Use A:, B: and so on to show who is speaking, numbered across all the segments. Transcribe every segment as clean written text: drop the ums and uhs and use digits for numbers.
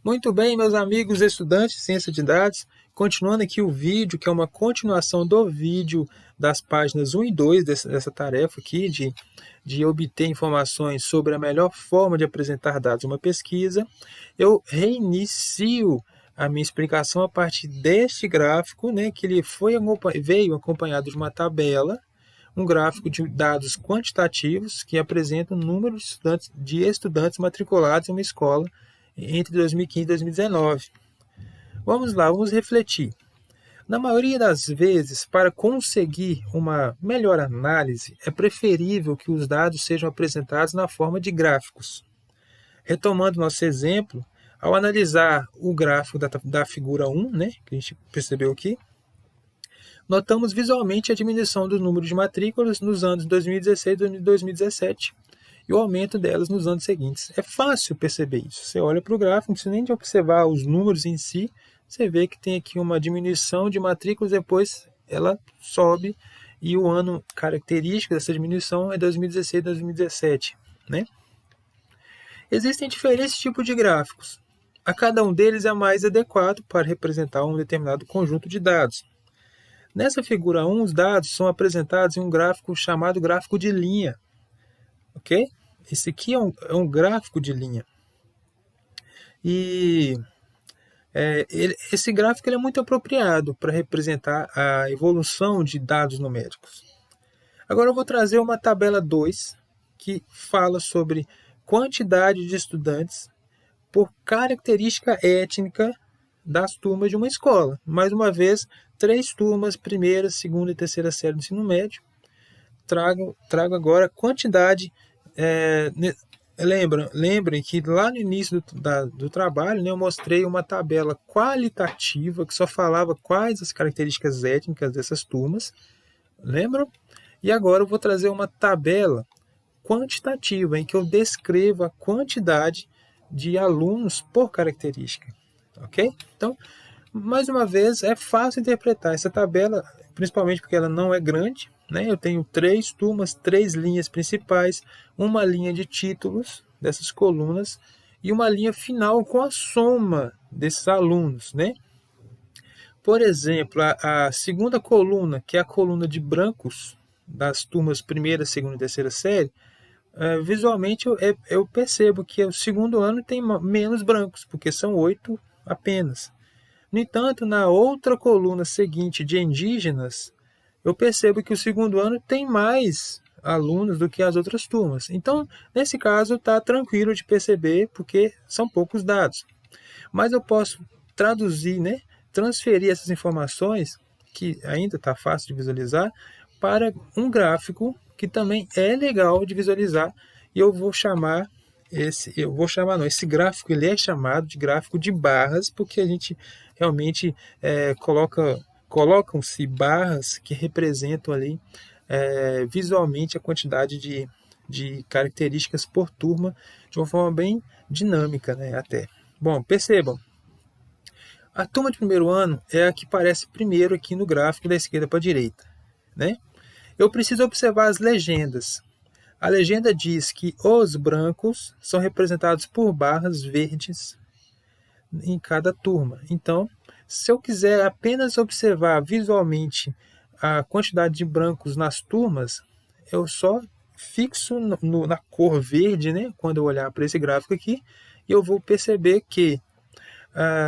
A: Muito bem, meus amigos estudantes de ciência de dados, continuando aqui o vídeo, que é uma continuação do vídeo das páginas 1 e 2 dessa tarefa aqui de obter informações sobre a melhor forma de apresentar dados em uma pesquisa. Eu reinicio a minha explicação a partir deste gráfico, né, que ele veio acompanhado de uma tabela, um gráfico de dados quantitativos que apresenta o número de estudantes matriculados em uma escola entre 2015 e 2019. Vamos lá, vamos refletir. Na maioria das vezes, para conseguir uma melhor análise, é preferível que os dados sejam apresentados na forma de gráficos. Retomando nosso exemplo, ao analisar o gráfico da figura 1, né, que a gente percebeu aqui, notamos visualmente a diminuição do número de matrículas nos anos 2016 e 2017 e o aumento delas nos anos seguintes. É fácil perceber isso. Você olha para o gráfico, não precisa nem de observar os números em si, você vê que tem aqui uma diminuição de matrículas, depois ela sobe, e o ano característico dessa diminuição é 2016 e 2017. Né? Existem diferentes tipos de gráficos. A cada um deles é mais adequado para representar um determinado conjunto de dados. Nessa figura 1, os dados são apresentados em um gráfico chamado gráfico de linha. Ok? Esse aqui é um gráfico de linha. E esse gráfico é muito apropriado para representar a evolução de dados numéricos. Agora eu vou trazer uma tabela 2 que fala sobre quantidade de estudantes por característica étnica das turmas de uma escola. Mais uma vez, 3 turmas, primeira, segunda e terceira série do ensino médio. Trago agora a quantidade. Lembrem que lá no início do trabalho, né, eu mostrei uma tabela qualitativa que só falava quais as características étnicas dessas turmas. Lembram? E agora eu vou trazer uma tabela quantitativa em que eu descrevo a quantidade de alunos por característica. Ok? Então, mais uma vez, é fácil interpretar essa tabela, principalmente porque ela não é grande. Né? Eu tenho 3 turmas, 3 linhas principais, uma linha de títulos dessas colunas e uma linha final com a soma desses alunos. Né? Por exemplo, a segunda coluna, que é a coluna de brancos das turmas primeira, segunda e terceira série, visualmente eu percebo que o segundo ano tem menos brancos, porque são 8 apenas. No entanto, na outra coluna seguinte de indígenas, eu percebo que o segundo ano tem mais alunos do que as outras turmas. Então, nesse caso, está tranquilo de perceber, porque são poucos dados. Mas eu posso traduzir, né, transferir essas informações, que ainda está fácil de visualizar, para um gráfico que também é legal de visualizar, e eu vou chamar esse gráfico ele é chamado de gráfico de barras, porque a gente realmente colocam-se barras que representam ali visualmente a quantidade de características por turma de uma forma bem dinâmica, né, até. Bom, percebam, a turma de primeiro ano é a que aparece primeiro aqui no gráfico da esquerda para a direita. Né? Eu preciso observar as legendas. A legenda diz que os brancos são representados por barras verdes em cada turma. Então, se eu quiser apenas observar visualmente a quantidade de brancos nas turmas, eu só fixo na cor verde, né, quando eu olhar para esse gráfico aqui, e eu vou perceber que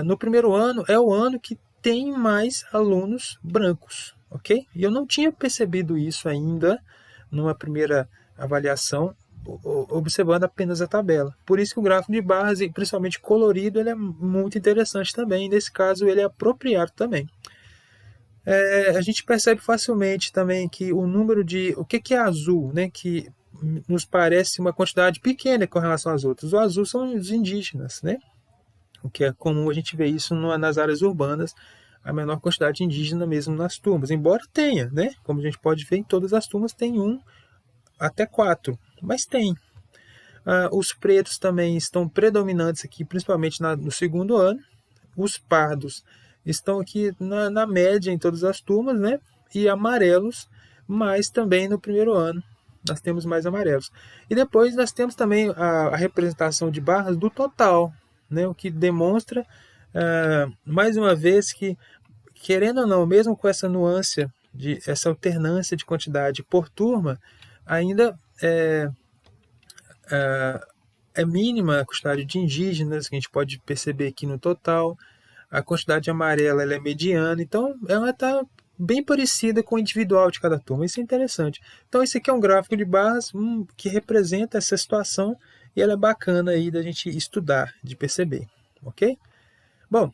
A: no primeiro ano é o ano que tem mais alunos brancos. Ok? E eu não tinha percebido isso ainda numa primeira avaliação, observando apenas a tabela. Por isso que o gráfico de barras, e principalmente colorido, ele é muito interessante também. Nesse caso, ele é apropriado também. A gente percebe facilmente também que o número de... O que é azul, né? Que nos parece uma quantidade pequena com relação às outras. O azul são os indígenas, né? O que é comum a gente ver isso nas áreas urbanas, a menor quantidade de indígena mesmo nas turmas, embora tenha, né? Como a gente pode ver, em todas as turmas tem 1 até 4, mas tem. Os pretos também estão predominantes aqui, principalmente no segundo ano. Os pardos estão aqui na média em todas as turmas, né? E amarelos, mas também no primeiro ano nós temos mais amarelos. E depois nós temos também a representação de barras do total. né? O que demonstra, mais uma vez, que, querendo ou não, mesmo com essa nuance, essa alternância de quantidade por turma, ainda é mínima a quantidade de indígenas, que a gente pode perceber aqui no total. A quantidade amarela ela é mediana, então ela está bem parecida com o individual de cada turma. Isso é interessante. Então esse aqui é um gráfico de barras que representa essa situação e ela é bacana aí da gente estudar, de perceber, ok? Bom,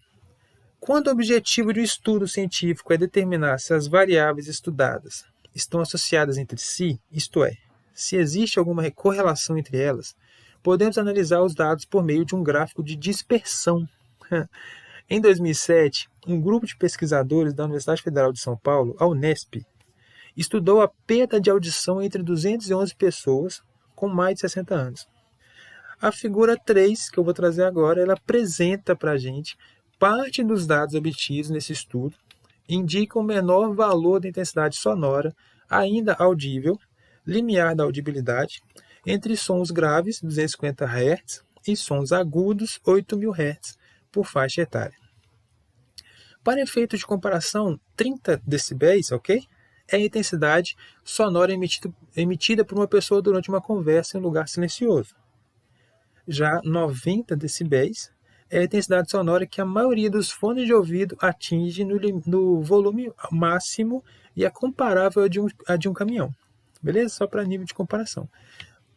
A: quando o objetivo de um estudo científico é determinar se as variáveis estudadas estão associadas entre si, isto é, se existe alguma correlação entre elas, podemos analisar os dados por meio de um gráfico de dispersão. Em 2007, um grupo de pesquisadores da Universidade Federal de São Paulo, a Unesp, estudou a perda de audição entre 211 pessoas com mais de 60 anos. A figura 3, que eu vou trazer agora, ela apresenta para a gente parte dos dados obtidos nesse estudo, indica o menor valor da intensidade sonora, ainda audível, limiar da audibilidade, entre sons graves, 250 Hz, e sons agudos, 8.000 Hz, por faixa etária. Para efeitos de comparação, 30 decibéis, ok? É a intensidade sonora emitida por uma pessoa durante uma conversa em um lugar silencioso. Já 90 decibéis é a intensidade sonora que a maioria dos fones de ouvido atinge no volume máximo e é comparável a de um caminhão. Beleza? Só para nível de comparação.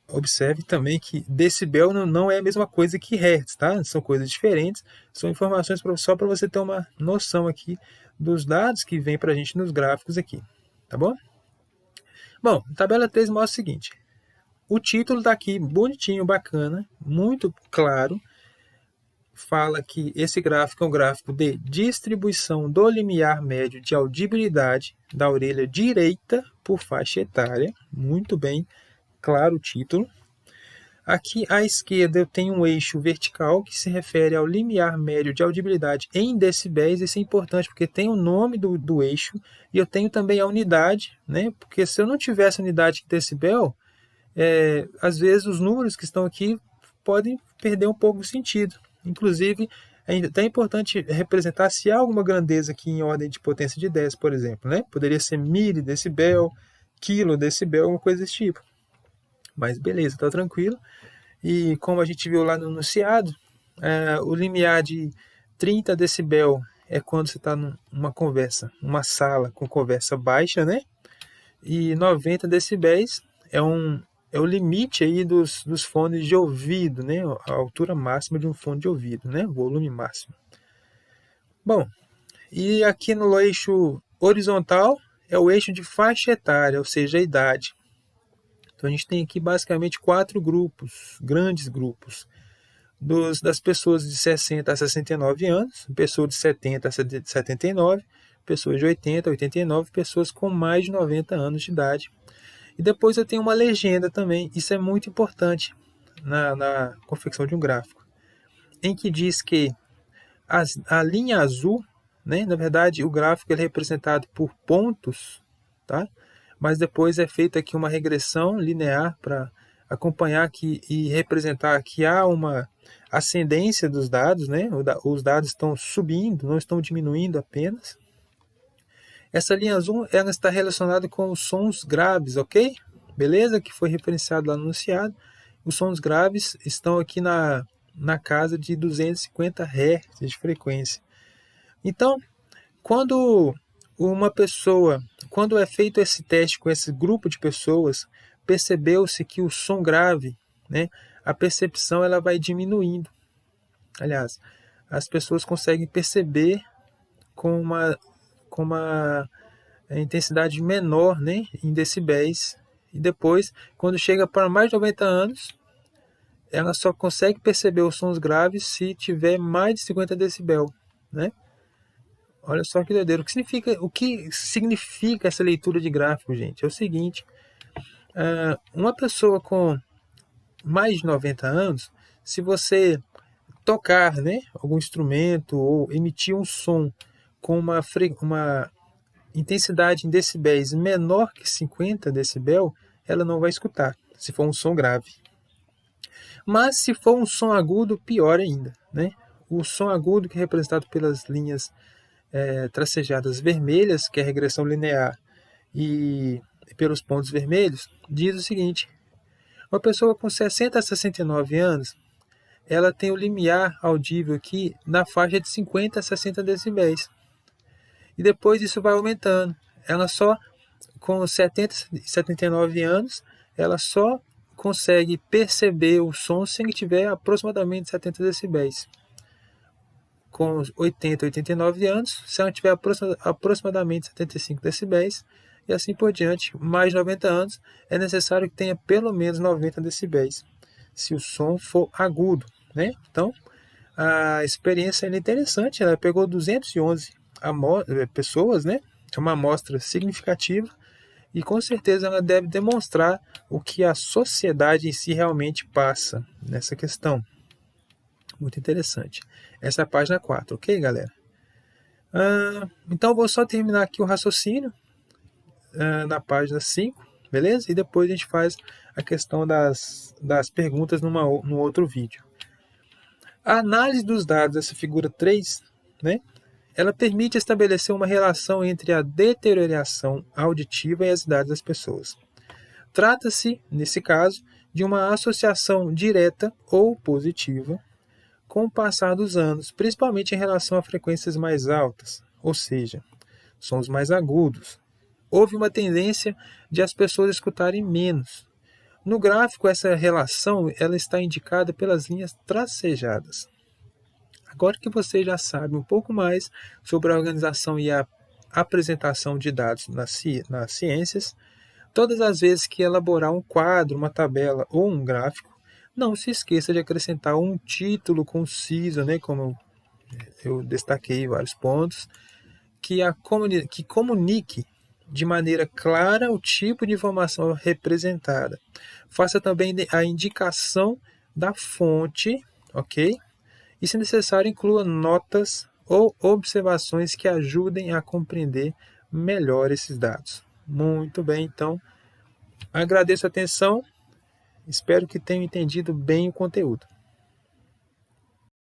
A: Observe também que decibel não é a mesma coisa que hertz, tá? São coisas diferentes, são informações só para você ter uma noção aqui dos dados que vem para a gente nos gráficos aqui, tá bom? Bom, tabela 3 mostra o seguinte, o título está aqui bonitinho, bacana, muito claro, fala que esse gráfico é um gráfico de distribuição do limiar médio de audibilidade da orelha direita por faixa etária, muito bem, claro o título. Aqui à esquerda eu tenho um eixo vertical que se refere ao limiar médio de audibilidade em decibéis. Isso é importante porque tem o nome do eixo e eu tenho também a unidade, né? Porque se eu não tivesse unidade de decibel, às vezes os números que estão aqui podem perder um pouco o sentido. Inclusive, é até importante representar se há alguma grandeza aqui em ordem de potência de 10, por exemplo, né? Poderia ser milidecibel, quilodecibel, uma coisa desse tipo. Mas beleza, tá tranquilo. E como a gente viu lá no enunciado, o limiar de 30 decibel é quando você está numa conversa, uma sala com conversa baixa, né? E 90 decibéis é o limite aí dos fones de ouvido, né? A altura máxima de um fone de ouvido, né? O volume máximo. Bom, e aqui no eixo horizontal é o eixo de faixa etária, ou seja, a idade. Então a gente tem aqui basicamente 4 grupos, grandes grupos, das pessoas de 60 a 69 anos, pessoas de 70 a 79, pessoas de 80 a 89, pessoas com mais de 90 anos de idade. E depois eu tenho uma legenda também, isso é muito importante na confecção de um gráfico, em que diz que a linha azul, né, na verdade o gráfico é representado por pontos, tá? Mas depois é feita aqui uma regressão linear para acompanhar e representar que há uma ascendência dos dados, né? Os dados estão subindo, não estão diminuindo apenas. Essa linha azul ela está relacionada com os sons graves, ok? Beleza? Que foi referenciado lá no enunciado. Os sons graves estão aqui na casa de 250 Hz de frequência. Então, quando é feito esse teste com esse grupo de pessoas, percebeu-se que o som grave, né, a percepção ela vai diminuindo. Aliás, as pessoas conseguem perceber com uma intensidade menor, né, em decibéis. E depois, quando chega para mais de 90 anos, ela só consegue perceber os sons graves se tiver mais de 50 decibel, né? Olha só que doideira. O que significa essa leitura de gráfico, gente? É o seguinte, uma pessoa com mais de 90 anos, se você tocar, né, algum instrumento ou emitir um som com uma intensidade em decibéis menor que 50 decibel, ela não vai escutar, se for um som grave. Mas se for um som agudo, pior ainda, né? O som agudo, que é representado pelas linhas tracejadas vermelhas, que é a regressão linear, e pelos pontos vermelhos, diz o seguinte: uma pessoa com 60 a 69 anos, ela tem o limiar audível aqui na faixa de 50 a 60 decibéis. E depois isso vai aumentando. Ela só, com 70 e 79 anos, ela só consegue perceber o som se ele tiver aproximadamente 70 decibéis. Com 80 e 89 anos, se ela tiver aproximadamente 75 decibéis, e assim por diante. Mais de 90 anos, é necessário que tenha pelo menos 90 decibéis, se o som for agudo, né? Então, a experiência é interessante. Ela pegou 211 pessoas, né? É uma amostra significativa, e com certeza ela deve demonstrar o que a sociedade em si realmente passa nessa questão. Muito interessante. Essa é a página 4, ok, galera? Então vou só terminar aqui o raciocínio na página 5, beleza? E depois a gente faz a questão das perguntas no outro vídeo. A análise dos dados dessa figura 3, né? Ela permite estabelecer uma relação entre a deterioração auditiva e as idades das pessoas. Trata-se, nesse caso, de uma associação direta ou positiva com o passar dos anos, principalmente em relação a frequências mais altas, ou seja, sons mais agudos. Houve uma tendência de as pessoas escutarem menos. No gráfico, essa relação ela está indicada pelas linhas tracejadas. Agora que você já sabe um pouco mais sobre a organização e a apresentação de dados nas ciências, todas as vezes que elaborar um quadro, uma tabela ou um gráfico, não se esqueça de acrescentar um título conciso, né, como eu destaquei vários pontos, que comunique de maneira clara o tipo de informação representada. Faça também a indicação da fonte, ok? E, se necessário, inclua notas ou observações que ajudem a compreender melhor esses dados. Muito bem, então, agradeço a atenção, espero que tenham entendido bem o conteúdo.